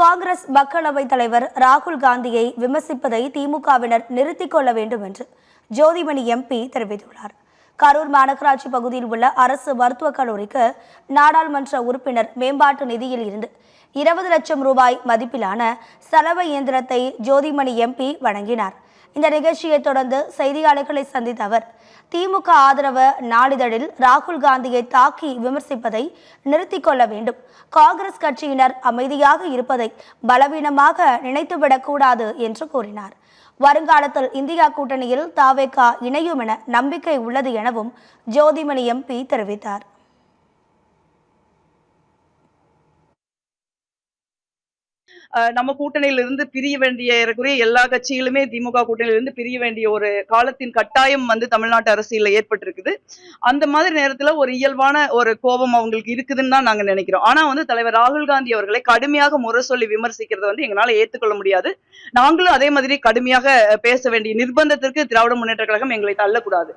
காங்கிரஸ் மக்களவைத் தலைவர் ராகுல் காந்தியை விமர்சிப்பதை திமுகவினர் நிறுத்திக் கொள்ள வேண்டும் என்று ஜோதிமணி எம்பி தெரிவித்துள்ளார். கரூர் மாநகராட்சி பகுதியில் உள்ள அரசு மருத்துவக் கல்லூரிக்கு நாடாளுமன்ற உறுப்பினர் மேம்பாட்டு நிதியில் இருந்து 20 லட்சம் ரூபாய் மதிப்பிலான சலவை இயந்திரத்தை ஜோதிமணி எம்பி வழங்கினார். இந்த நிகழ்ச்சியை தொடர்ந்து செய்தியாளர்களை சந்தித்த அவர், திமுக ஆதரவு நாளிதழில் ராகுல் காந்தியை தாக்கி விமர்சிப்பதை நிறுத்திக் கொள்ள வேண்டும். காங்கிரஸ் கட்சியினர் அமைதியாக இருப்பதை பலவீனமாக நினைத்துவிடக்கூடாது என்று கூறினார். வருங்காலத்தில் இந்தியா கூட்டணியில் தாவேகா இணையும் என நம்பிக்கை உள்ளது எனவும் ஜோதிமணி எம்பி தெரிவித்தார். நம்ம கூட்டணியிலிருந்து பிரிய வேண்டிய எல்லா கட்சிகளுமே திமுக கூட்டணியிலிருந்து பிரிய வேண்டிய ஒரு காலத்தின் கட்டாயம் தமிழ்நாட்டு அரசியல்ல ஏற்பட்டிருக்குது. அந்த மாதிரி நேரத்துல ஒரு இயல்பான ஒரு கோபம் அவங்களுக்கு இருக்குதுன்னு தான் நாங்க நினைக்கிறோம். ஆனா தலைவர் ராகுல் காந்தி அவர்களை கடுமையாக முறை சொல்லி விமர்சிக்கிறத எங்களால ஏத்துக்கொள்ள முடியாது. நாங்களும் அதே மாதிரி கடுமையாக பேச வேண்டிய நிர்பந்தத்திற்கு திராவிட முன்னேற்ற கழகம் எங்களை தள்ளக்கூடாது.